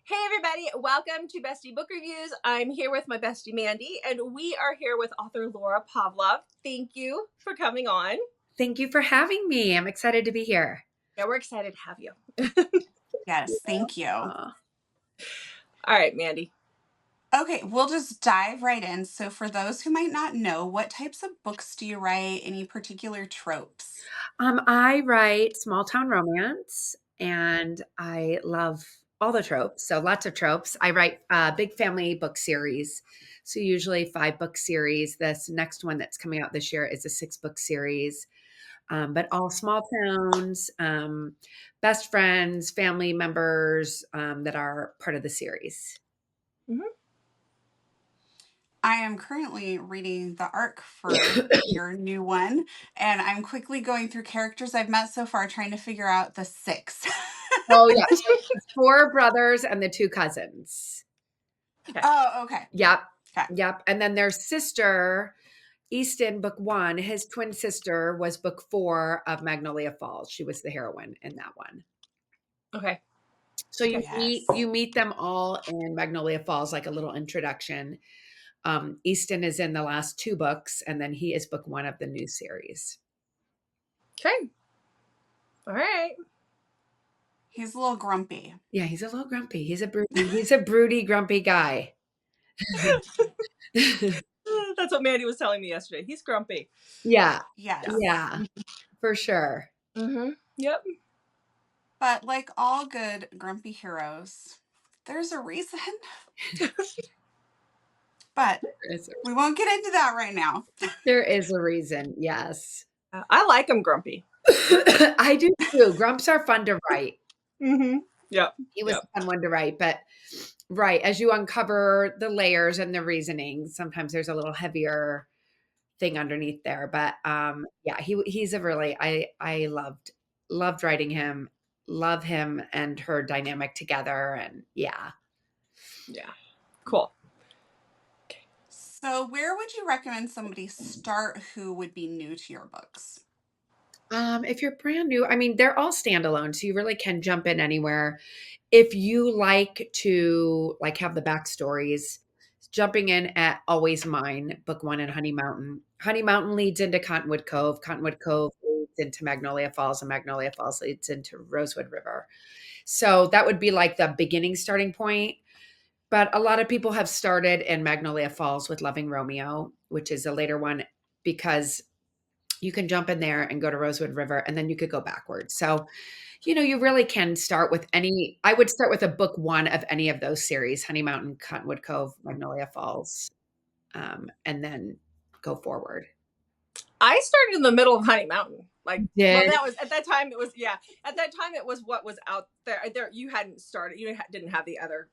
Hey everybody, welcome to Bestie Book Reviews. I'm here with my bestie Mandy, and we are here with author Laura Pavlov. Thank you for coming on. Thank you for having me. I'm excited to be here. Yeah, we're excited to have you. Yes, thank you. All right, Mandy. Okay, we'll just dive right in. So, for those who might not know, what types of books do you write? Any particular tropes? I write small town romance and I love all the tropes. So lots of tropes. I write a big family book series. So usually 5 book series. This next one that's coming out this year is a 6 book series. But all small towns, best friends, family members that are part of the series. Mm-hmm. I am currently reading the arc for your new one, and I'm quickly going through characters I've met so far, trying to figure out the 6. Oh, yeah. So it's 4 brothers and the 2 cousins. Okay. Oh, okay. Yep. Okay. Yep. And then their sister, Easton, book 1, his twin sister was book 4 of Magnolia Falls. She was the heroine in that one. Okay. So you Yes. meet them all in Magnolia Falls, like a little introduction. Easton is in the last 2 books, and then he is book 1 of the new series. Okay. All right. He's a little grumpy. Yeah, he's a little grumpy. He's a broody, grumpy guy. That's what Mandy was telling me yesterday. He's grumpy. Yeah. Yes. Yeah, for sure. Mm-hmm. Yep. But like all good grumpy heroes, there's a reason. But we won't get into that right now. There is a reason, yes. I like him grumpy. I do too. Grumps are fun to write. Mm-hmm. Yep. He was a fun one to write, but right, as you uncover the layers and the reasoning, sometimes there's a little heavier thing underneath there. But yeah, he's a really I loved writing him, love him and her dynamic together, and yeah. Yeah. Cool. So, where would you recommend somebody start who would be new to your books? If you're brand new, I mean, they're all standalone, so you really can jump in anywhere. If you like to like have the backstories, jumping in at Always Mine, book 1 in Honey Mountain. Honey Mountain leads into Cottonwood Cove. Cottonwood Cove leads into Magnolia Falls, and Magnolia Falls leads into Rosewood River. So that would be like the beginning starting point. But a lot of people have started in Magnolia Falls with Loving Romeo, which is a later one, because you can jump in there and go to Rosewood River, and then you could go backwards. So, you really can start with I would start with a book 1 of any of those series, Honey Mountain, Cottonwood Cove, Magnolia Falls, and then go forward. I started in the middle of Honey Mountain. Well, Did that was at that time. At that time it was what was out there. You hadn't started. You didn't have the other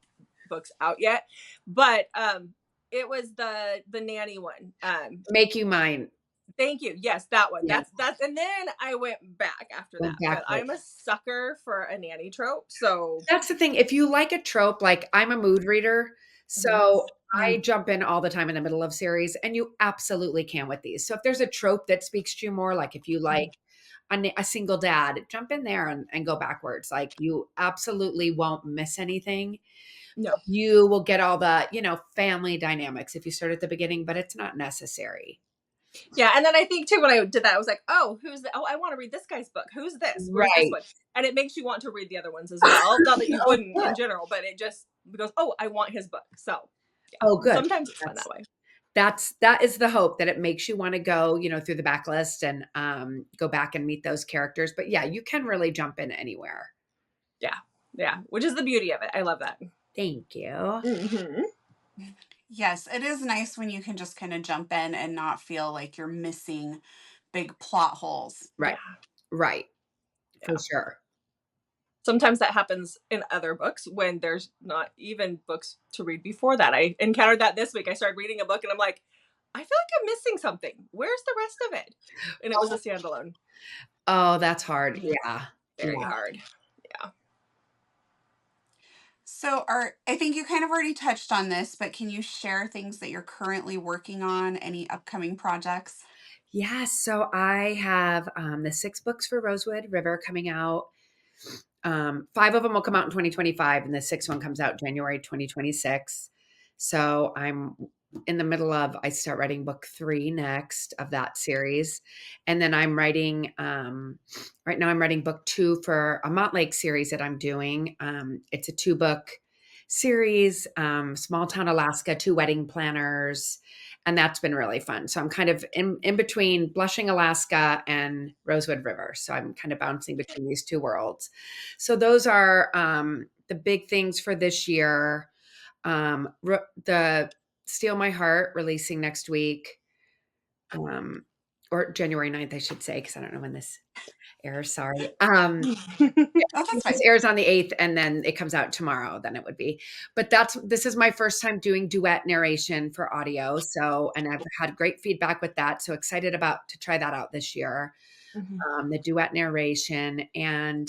books out yet, but it was the nanny one. Make You Mine. Thank you. Yes, that one. Yeah. That's and then I went back after that. Exactly. But I'm a sucker for a nanny trope. So That's the thing. If you like a trope, like I'm a mood reader, so I jump in all the time in the middle of series, and you absolutely can with these. So if there's a trope that speaks to you more, like if you like a single dad, jump in there and go backwards. Like you absolutely won't miss anything. No. You will get all the, family dynamics if you start at the beginning, but it's not necessary. Yeah, and then I think too when I did that, I was like, "Oh, I want to read this guy's book. Who's this? Where's this one?" And it makes you want to read the other ones as well. Not that you wouldn't in general, but it just goes, "Oh, I want his book." So, yeah. Oh, good. Sometimes it's fun that way. That is the hope, that it makes you want to go, through the backlist and go back and meet those characters. But yeah, you can really jump in anywhere. Yeah, which is the beauty of it. I love that. Thank you. Mm-hmm. Yes, it is nice when you can just kind of jump in and not feel like you're missing big plot holes. Right. Yeah. Right. Yeah. For sure. Sometimes that happens in other books when there's not even books to read before that. I encountered that this week. I started reading a book and I'm like, I feel like I'm missing something. Where's the rest of it? And it was a standalone. Oh, that's hard. Yeah. Very hard. Yeah. So I think you kind of already touched on this, but can you share things that you're currently working on? Any upcoming projects? Yeah. So I have the 6 books for Rosewood River coming out 5 of them will come out in 2025, and the 6th one comes out January 2026. So I'm in the middle of, I start writing book 3 next of that series. And then I'm writing, right now I'm writing book 2 for a Montlake series that I'm doing. It's a 2-book series, Small Town Alaska, 2 wedding planners. And that's been really fun. So I'm kind of in between Blushing Alaska and Rosewood River. So I'm kind of bouncing between these 2 worlds. So those are the big things for this year. The Steal My Heart releasing next week, or January 9th, I should say, because I don't know when this airs. Sorry. Oh, that's fine. This airs on the 8th, and then it comes out tomorrow. Then it would be, but this is my first time doing duet narration for audio. So, and I've had great feedback with that. So excited to try that out this year. The duet narration, and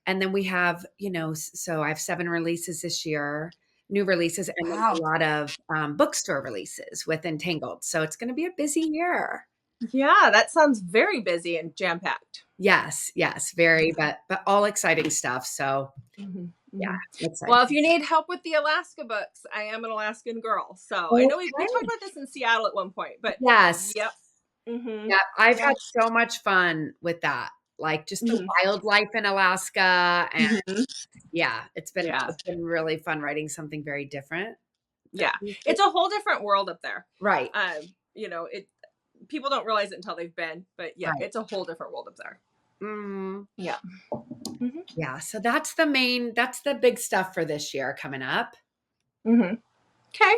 then we have, so I have 7 releases this year, new releases, and then Wow. a lot of bookstore releases with Entangled. So it's going to be a busy year. Yeah, that sounds very busy and jam-packed. Yes, very, but all exciting stuff. So yeah, exciting. Well, if you need help with the Alaska books, I am an Alaskan girl. So I know we talked about this in Seattle at one point, but yes. Yep. Yeah, I've had so much fun with that. Like just the wildlife in Alaska, and yeah, it's been really fun writing something very different. Yeah, it's a whole different world up there, right? People don't realize it until they've been, but yeah, it's a whole different world up there. Yeah. Yeah. So that's the big stuff for this year coming up. Okay.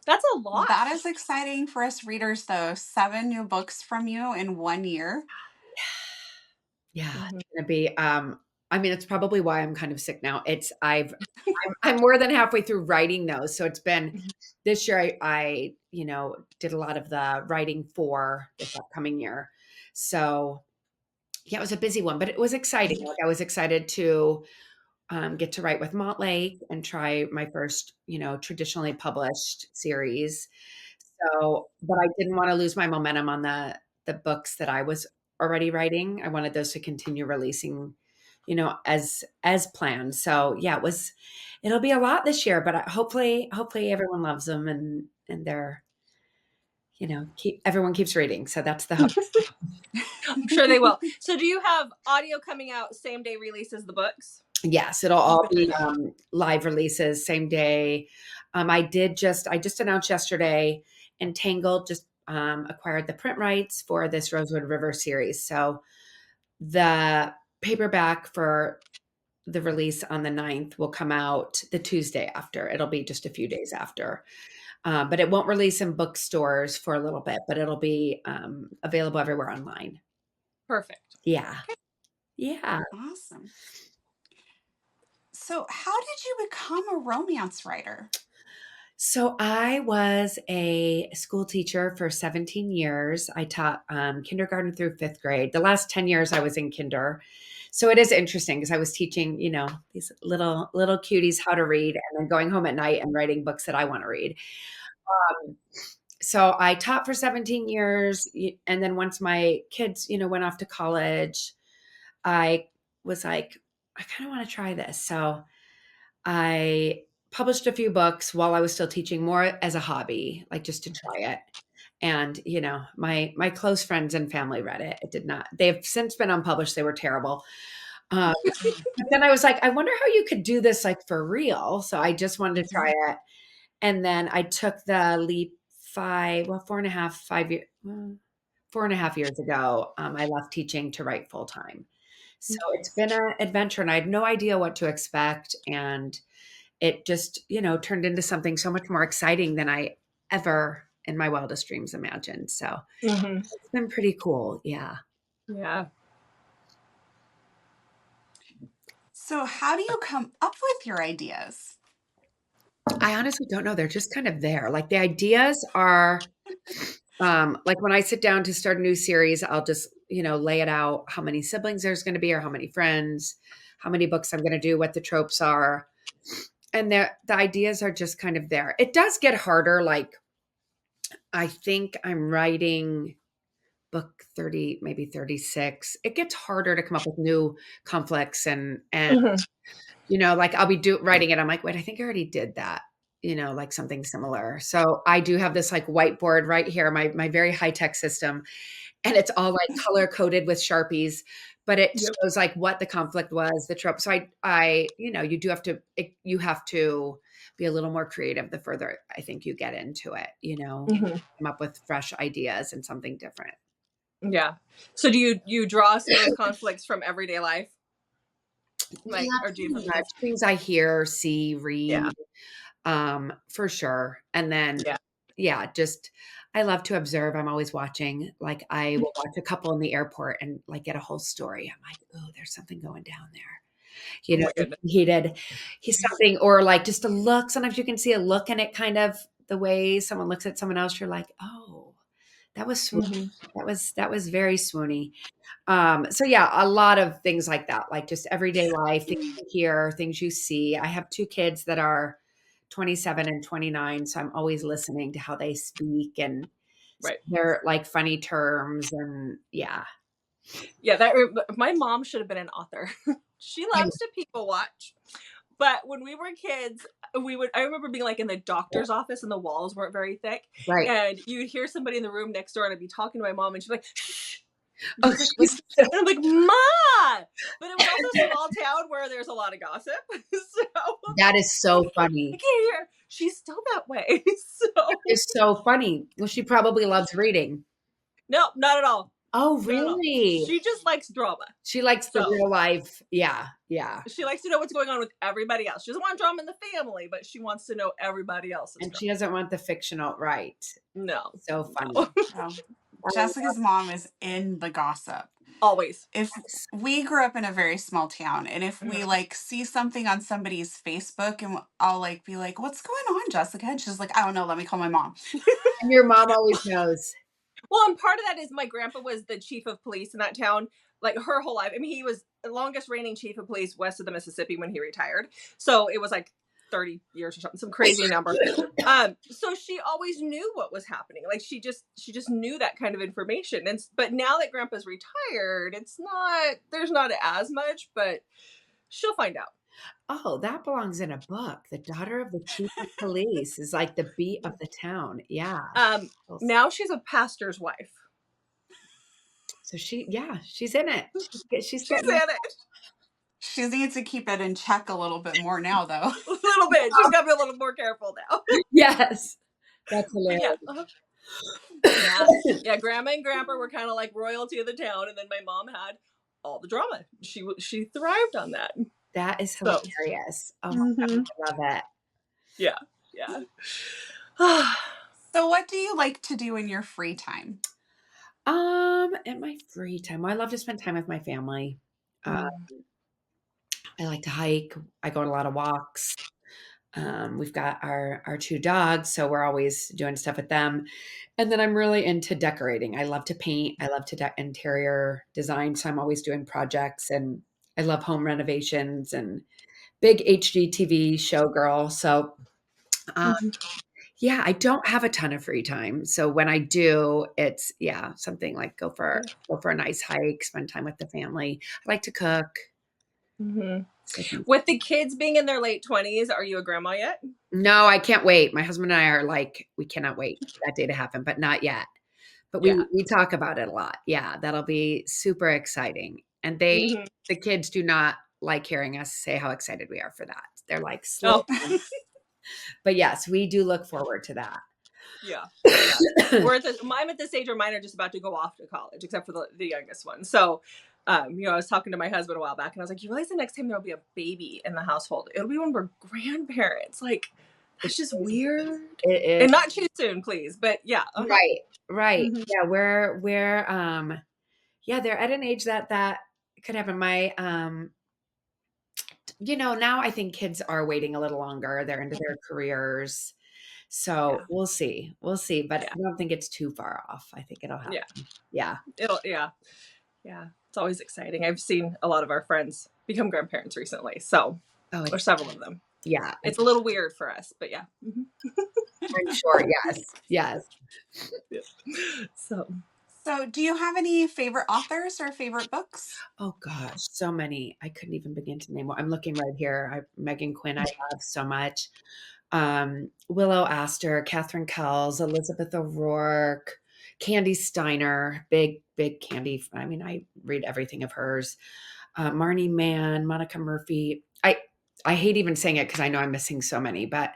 That's a lot. That is exciting for us readers, though. 7 new books from you in 1 year. Yeah. It's gonna be, it's probably why I'm kind of sick now. I'm more than halfway through writing those. So it's been this year, I did a lot of the writing for this upcoming year. So yeah, it was a busy one, but it was exciting. Like I was excited to get to write with Montlake and try my first, traditionally published series. So, but I didn't want to lose my momentum on the books that I was already writing. I wanted those to continue releasing, as planned. So yeah, it'll be a lot this year, but hopefully everyone loves them and they're, everyone keeps reading. So that's the hope. I'm sure they will. So do you have audio coming out same day release as the books? Yes, it'll all be live releases same day. I just announced yesterday, Entangled just acquired the print rights for this Rosewood River series. So the paperback for the release on the 9th will come out the Tuesday after. It'll be just a few days after. But it won't release in bookstores for a little bit, but it'll be available everywhere online. Perfect. Yeah. Yeah. Awesome. So how did you become a romance writer? So I was a school teacher for 17 years. I taught kindergarten through 5th grade. The last 10 years I was in kinder. So it is interesting because I was teaching, these little cuties how to read and then going home at night and writing books that I want to read. So I taught for 17 years. And then once my kids, went off to college, I was like, I kind of want to try this. So I published a few books while I was still teaching, more as a hobby, like just to try it. And, my close friends and family read it. It did not, they've since been unpublished. They were terrible. But then I was like, I wonder how you could do this like for real. So I just wanted to try it. And then I took the leap 4.5 years ago. I left teaching to write full time. So it's been an adventure and I had no idea what to expect. And it just, turned into something so much more exciting than I ever in my wildest dreams imagined. So it's been pretty cool. Yeah. Yeah. So how do you come up with your ideas? I honestly don't know. They're just kind of there. Like the ideas are, like when I sit down to start a new series, I'll just, lay it out how many siblings there's going to be or how many friends, how many books I'm going to do, what the tropes are. And the ideas are just kind of there. It does get harder. Like I think I'm writing book 30, maybe 36. It gets harder to come up with new conflicts and Mhm. like I'll be writing it. I'm like, wait, I think I already did that, like something similar. So I do have this like whiteboard right here, my very high tech system, and it's all like color coded with Sharpies, but it Yep. shows like what the conflict was, the trope. So you have to be a little more creative the further I think you get into it, Mhm. come up with fresh ideas and something different. Yeah. So do you draw some of those conflicts from everyday life? Like, Yeah, or do you pretty from much things I hear, see, Yeah. read, for sure. And then, Yeah. yeah, just I love to observe. I'm always watching. Like I will watch a couple in the airport and like get a whole story. I'm like, oh, there's something going down there. Oh my goodness. He's something, or like just a look. Sometimes you can see a look in it, kind of the way someone looks at someone else. You're like, oh, that was swoony. Mhm. That was very swoony. So yeah, a lot of things like that, like just everyday life, things you hear, things you see. I have two kids that are 27 and 29, so I'm always listening to how they speak and Right. their like funny terms and yeah. Yeah, my mom should have been an author. She loves to people watch. But when we were kids, I remember being like in the doctor's office and the walls weren't very thick. Right. And you'd hear somebody in the room next door and I'd be talking to my mom and she'd be like, shh. And Oh, she's like, she's listen. And I'm like, Ma! But it was also a small town where there's a lot of gossip. So that is so I funny. can't hear. She's still that way. So It's so funny. Well, she probably loves reading. no, not at all. Oh, Not at all. really? She just likes drama. She likes the So real life. Yeah, yeah. she likes to know what's going on with everybody else. She doesn't want drama in the family, but she wants to know everybody else's And drama. she doesn't want the fictional, right? No. So funny. No. Oh, Jessica's mom is in the gossip. Always. If we grew up in a very small town, and if we Mhm. like see something on somebody's Facebook, and I'll like be like, "What's going on, Jessica?" And she's like, "I don't know. Let me call my mom." And your mom always knows. Well, and part of that is my grandpa was the chief of police in that town, like her whole life. I mean, he was the longest reigning chief of police west of the Mississippi when he retired. So it was like 30 years or something, some crazy number. So she always knew what was happening. Like she just knew that kind of information. And but now that grandpa's retired, there's not as much, but she'll find out. Oh, that belongs in a book. The daughter of the chief of police is like the beat of the town. Yeah. Now she's a pastor's wife. So she's in it. She's She's getting in it. it. She needs to keep it in check a little bit more now, though. A little bit. She's got to be a little more careful now. Yes. That's But hilarious. yeah. Yeah, grandma and grandpa were kind of like royalty of the town, and then my mom had all the drama. She thrived on that. That is So hilarious. Oh my God, I love it. yeah. So, what do you like to do in your free time? In my free time, I love to spend time with my family. I like to hike. I go on a lot of walks. We've got our two dogs, so we're always doing stuff with them. And then I'm really into decorating. I love to paint. I love to interior design, so I'm always doing projects. And I love home renovations and big HGTV show girl. So, yeah, I don't have a ton of free time. So when I do, it's something like go for a nice hike, spend time with the family. I like to cook. So With the kids being in their late 20s, are you a grandma yet? no, I can't wait. My husband and I are like, we cannot wait for that day to happen, but not yet. But Yeah. we talk about it a lot. Yeah, that'll be super exciting. And the kids do not like hearing us say how excited we are for that. They're like, slow down. But yes, we do look forward to that. Yeah. I'm at this age where mine are just about to go off to college, except for the youngest one. So, I was talking to my husband a while back, and I was like, "You realize the next time there'll be a baby in the household, it'll be when we're grandparents. Like, that's just weird." It is. And not too soon, please. But yeah, right. Yeah, we're they're at an age that could happen. My now I think kids are waiting a little longer. They're into their careers. So we'll see. But I don't think it's too far off. I think it'll happen. Yeah. It's always exciting. I've seen a lot of our friends become grandparents recently. So, or several of them. Yeah. It's a little weird for us, but yeah. I'm sure. Yes. So So, do you have any favorite authors or favorite books? Oh gosh, so many. I couldn't even begin to name one. I'm looking right here. Megan Quinn, I love so much. Willow Astor, Catherine Kells, Elizabeth O'Rourke, Candy Steiner, big Candy. I mean, I read everything of hers. Marnie Mann, Monica Murphy. I hate even saying it because I know I'm missing so many, but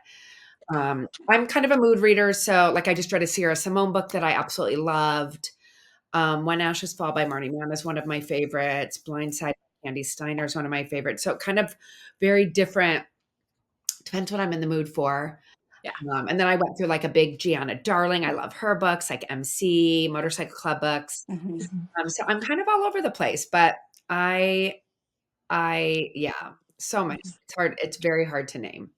I'm kind of a mood reader. So like I just read a Sierra Simone book that I absolutely loved. When Ashes Fall by Marnie Mann is one of my favorites. Blindside by Candy Steiner is one of my favorites. So kind of very different. Depends what I'm in the mood for. Yeah. And then I went through like a big Gianna Darling. I love her books, like MC, Motorcycle Club books. So I'm kind of all over the place, but yeah, so many. It's hard. It's very hard to name.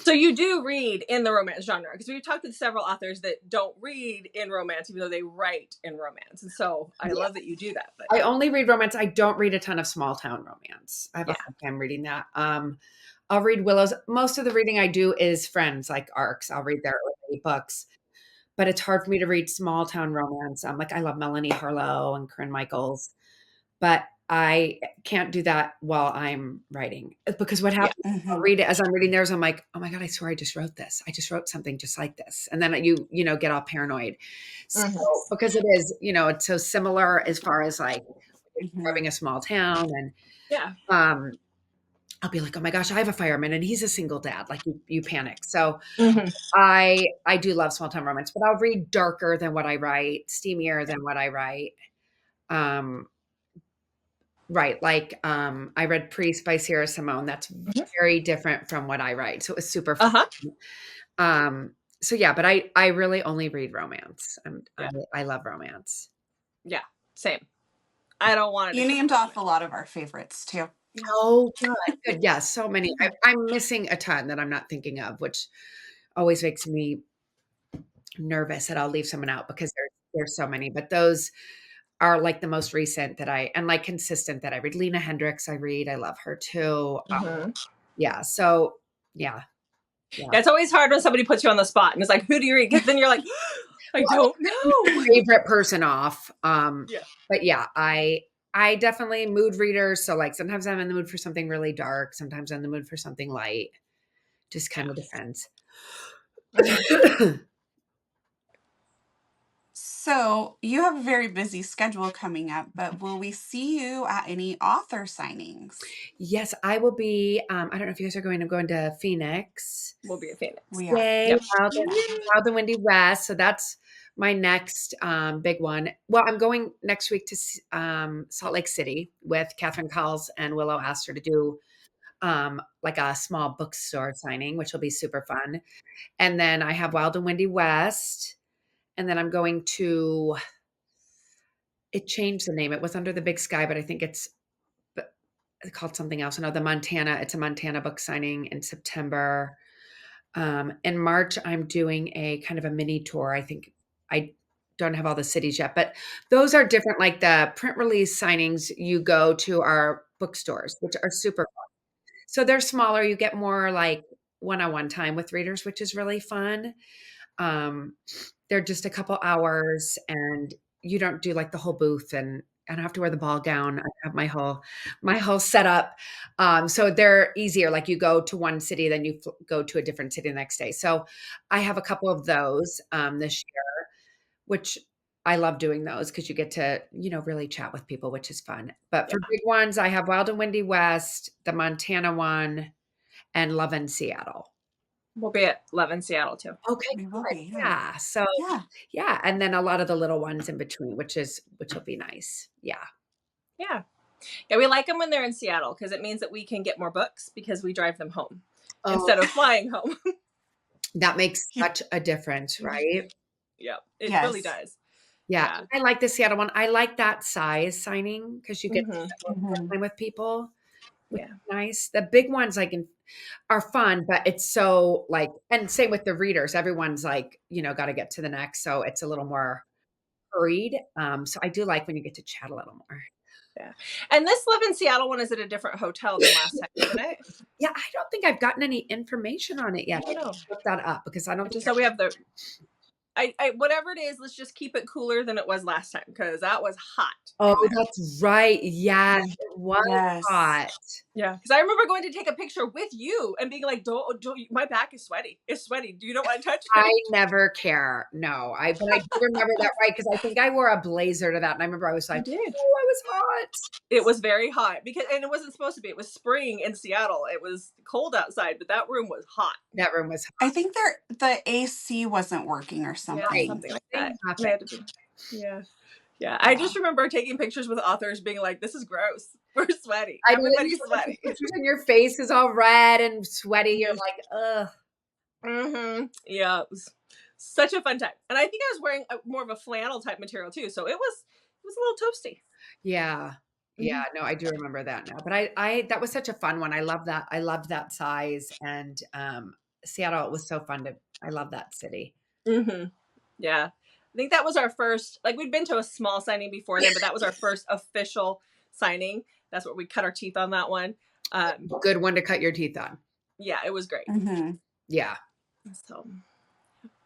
So you do read in the romance genre, because we've talked with several authors that don't read in romance, even though they write in romance. And so I love that you do that. But I only read romance. I don't read a ton of small town romance. I have a hard time reading that. I'll read Willow's. Most of the reading I do is friends, like ARCs. I'll read their early books, but it's hard for me to read small town romance. Like I love Melanie Harlow and Corinne Michaels, but I can't do that while I'm writing, because what happens, I'll read it as I'm reading theirs. I'm like, oh my God, I swear I just wrote this. I just wrote something just like this. And then you get all paranoid. So, because it is, it's so similar as far as like describing a small town, and I'll be like, oh my gosh, I have a fireman and he's a single dad. Like you panic. So I do love small town romance, but I'll read darker than what I write, steamier than what I write. Right. Like, I read Priest by Sierra Simone. That's very different from what I write. So it was super fun. So yeah, but I really only read romance. I love romance. Yeah, same. I don't want it. You named off a lot of our favorites too. Oh, good. Yeah, so many. I'm missing a ton that I'm not thinking of, which always makes me nervous that I'll leave someone out, because there's so many. But those are like the most recent that and like consistent that I read. Lena Hendricks, I love her too. Yeah. So yeah. It's always hard when somebody puts you on the spot and it's like, who do you read? Because then you're like, I don't know. Favorite person off. But yeah, I definitely mood reader. So like sometimes I'm in the mood for something really dark. Sometimes I'm in the mood for something light. Just kind of depends. So you have a very busy schedule coming up, but will we see you at any author signings? Yes, I will be. I don't know if you guys are going. I'm going to Phoenix. We'll be at Phoenix. We are. Yay, Wild and Windy West. So that's my next big one. Well, I'm going next week to Salt Lake City with Catherine Calls and Willow Astor to do like a small bookstore signing, which will be super fun. And then I have Wild and Windy West. And then I'm going to, it changed the name. It was Under the Big Sky, but I think it's called something else. No, it's a Montana book signing in September. In March, I'm doing a kind of a mini tour. I think I don't have all the cities yet, but those are different. Like the print release signings, you go to our bookstores, which are super fun. So they're smaller. You get more like one-on-one time with readers, which is really fun. They're just a couple hours, and you don't do like the whole booth, and I don't have to wear the ball gown. I have my whole setup. So they're easier. Like you go to one city, then you go to a different city the next day. So I have a couple of those this year, which I love doing those because you get to, really chat with people, which is fun. But for big ones, I have Wild and Windy West, the Montana one, and Love in Seattle. We'll be at Love in Seattle too. Okay. Yeah. So yeah. And then a lot of the little ones in between, which will be nice. Yeah. Yeah. Yeah. We like them when they're in Seattle because it means that we can get more books because we drive them home instead of flying home. That makes such a difference, right? Yeah. It really does. Yeah. I like the Seattle one. I like that size signing because you get to spend with people. Yeah. Nice. The big ones are fun, but it's so and same with the readers. Everyone's got to get to the next. So it's a little more hurried. So I do like when you get to chat a little more. Yeah. And this Live in Seattle one is at a different hotel than last time, isn't it? Yeah. I don't think I've gotten any information on it yet. I look that up because I don't just know we have whatever it is, let's just keep it cooler than it was last time because that was hot. Oh, that's right. Yes, it was Yes. hot. Yeah, because I remember going to take a picture with you and being like, "Don't, my back is sweaty. It's sweaty. Do you not want to touch I it?" never care. No, but I do remember that right because I think I wore a blazer to that, and I remember I was You like, did. "Oh, I was hot." It was very hot and it wasn't supposed to be. It was spring in Seattle. It was cold outside, but that room was hot. That room was I hot. think the AC wasn't working or Yeah, Right. something. something like Things that. happen. They had to be. Yeah. Yeah. I Yeah. just remember taking pictures with authors being like, this is gross. We're sweaty. I know that Everybody's you look at sweaty. pictures and your face is all red and sweaty. You're like, ugh. Mm-hmm. Yeah. It was such a fun time. And I think I was wearing more of a flannel type material too. So it was a little toasty. Yeah. Yeah, no, I do remember that now. But I that was such a fun one. I love that. I loved that size. And Seattle, it was so fun I love that city. Mm-hmm. Yeah. I think that was our first, like we'd been to a small signing before then, but that was our first official signing. That's what we cut our teeth on that one. Good one to cut your teeth on. Yeah, it was great. Mm-hmm. Yeah. So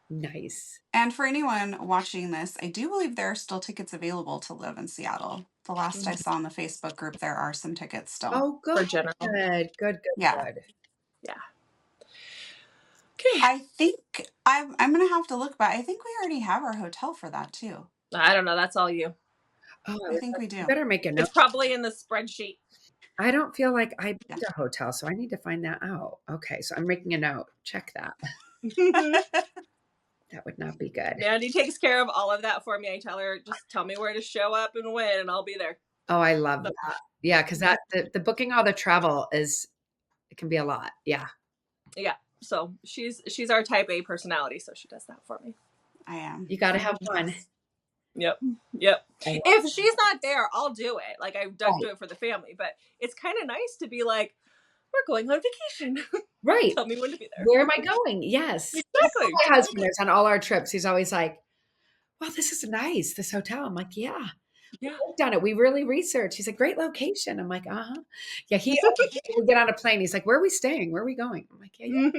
Nice. And for anyone watching this, I do believe there are still tickets available to live in Seattle. The last I saw in the Facebook group, there are some tickets still. Oh, good. For general. Good. Yeah. Good. Yeah. Okay. I think I'm gonna have to look, but I think we already have our hotel for that too. I don't know. That's all you. Oh, I think we do. you better make a note. It's probably in the spreadsheet. I don't feel like I booked a hotel, so I need to find that out. Okay, so I'm making a note. Check that. That would not be good. Mandy takes care of all of that for me. I tell her, just tell me where to show up and when, and I'll be there. Oh, I love that. Yeah, because the booking all the travel it can be a lot. Yeah. Yeah. So she's our type A personality, so she does that for me. I am. You got to have fun. Yep. If she's not there, I'll do it. Like I've done do it for the family, but it's kind of nice to be like, we're going on vacation. Right. Tell me when to be there. Where am I going? Yes. Exactly. My husband is on all our trips. He's always like, well, this is nice, this hotel. I'm like, yeah. We've done it. We really researched. He's like, great location. I'm like, uh-huh. Yeah, he will get on a plane. He's like, where are we staying? Where are we going? I'm like, yeah.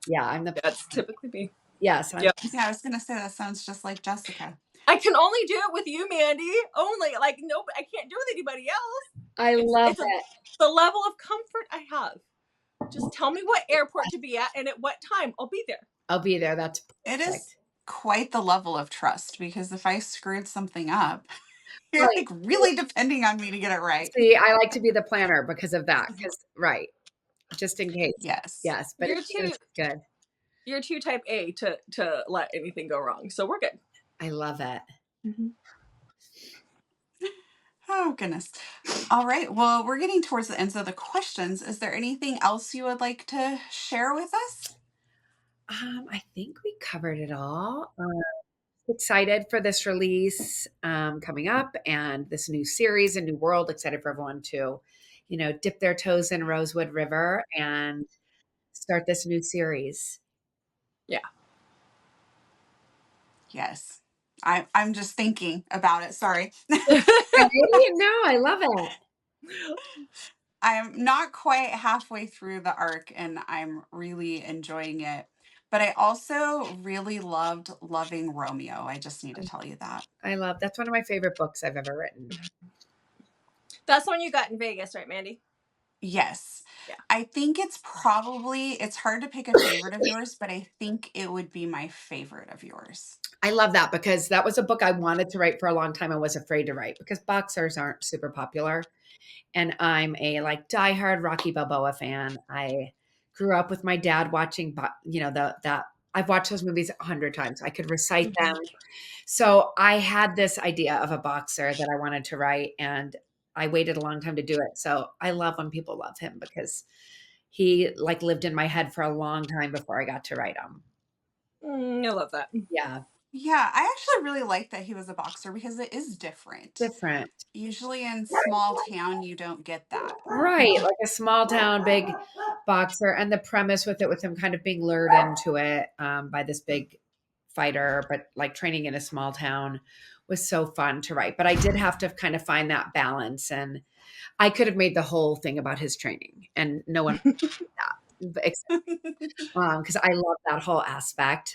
Yeah, I'm That's typically me. Yes. Yeah, I was gonna say that sounds just like Jessica. I can only do it with you, Mandy. Only like no, I can't do it with anybody else. I love it. The level of comfort I have. Just tell me what airport to be at and at what time. I'll be there. I'll be there. That's perfect. It is quite the level of trust because if I screwed something up, you're like really depending on me to get it right. See, I like to be the planner because of that. Right. Just in case. Yes. But it's good. You're too type A to let anything go wrong. So we're good. I love it. Mm-hmm. Oh, goodness. All right. Well, we're getting towards the ends of the questions. Is there anything else you would like to share with us? I think we covered it all. Excited for this release coming up and this new series, A New World. Excited for everyone to, dip their toes in Rosewood River and start this new series. Yeah. Yes. I'm just thinking about it. Sorry. No, I love it. I'm not quite halfway through the arc and I'm really enjoying it. But I also really loving Romeo. I just need to tell you that. That's one of my favorite books I've ever written. That's the one you got in Vegas, right, Mandy? Yes. Yeah. I think it's hard to pick a favorite of yours, but I think it would be my favorite of yours. I love that because that was a book I wanted to write for a long time. I was afraid to write because boxers aren't super popular. And I'm a diehard Rocky Balboa fan. I grew up with my dad watching, I've watched those movies 100 times. I could recite them. So I had this idea of a boxer that I wanted to write, and I waited a long time to do it. So I love when people love him because he lived in my head for a long time before I got to write him. I love that. Yeah. Yeah, I actually really like that he was a boxer because it is different. Usually in small town, you don't get that. Right. Like a small town, big boxer. And the premise with him kind of being lured into it by this big fighter, but training in a small town was so fun to write. But I did have to kind of find that balance. And I could have made the whole thing about his training and no one because I love that whole aspect.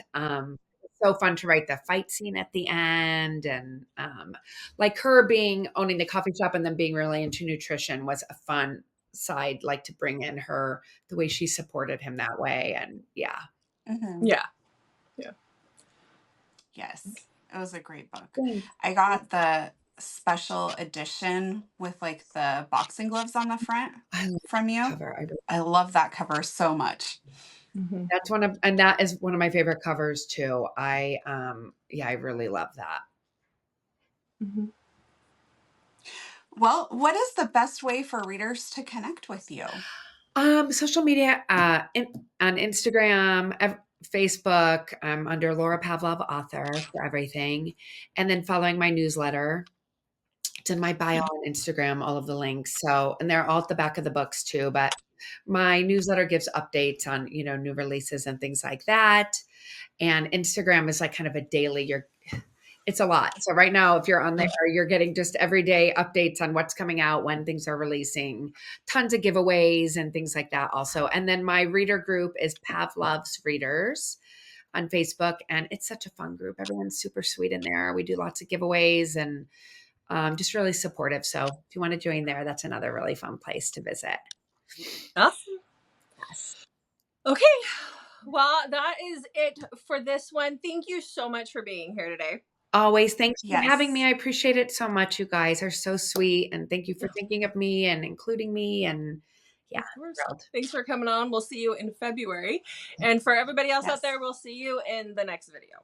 so fun to write the fight scene at the end. And like her owning the coffee shop and then being really into nutrition was a fun side, like to bring in the way she supported him that way. And yeah. Mm-hmm. Yeah. Yes, it was a great book. Thanks. I got the special edition with like the boxing gloves on the front I love from the you. cover. I love that cover so much. Mm-hmm. That is one of my favorite covers too. I really love that. Mm-hmm. Well, what is the best way for readers to connect with you? Social media, on Instagram, Facebook. I'm under Laura Pavlov author for everything. And then following my newsletter. It's in my bio on Instagram, all of the links. So, and they're all at the back of the books too, but my newsletter gives updates on, new releases and things like that. And Instagram is like kind of a daily, it's a lot. So right now, if you're on there, you're getting just everyday updates on what's coming out, when things are releasing, tons of giveaways and things like that also. And then my reader group is Pavlov's Readers on Facebook. And it's such a fun group. Everyone's super sweet in there. We do lots of giveaways and just really supportive. So if you want to join there, that's another really fun place to visit. Awesome. Yes. Okay. Well, that is it for this one. Thank you so much for being here today. Always. Thanks for having me. Yes. I appreciate it so much. You guys are so sweet. And thank you for thinking of me and including me. And yeah, Of course. thrilled. Thanks for coming on. We'll see you in February. And for everybody else out Yes. there, we'll see you in the next video.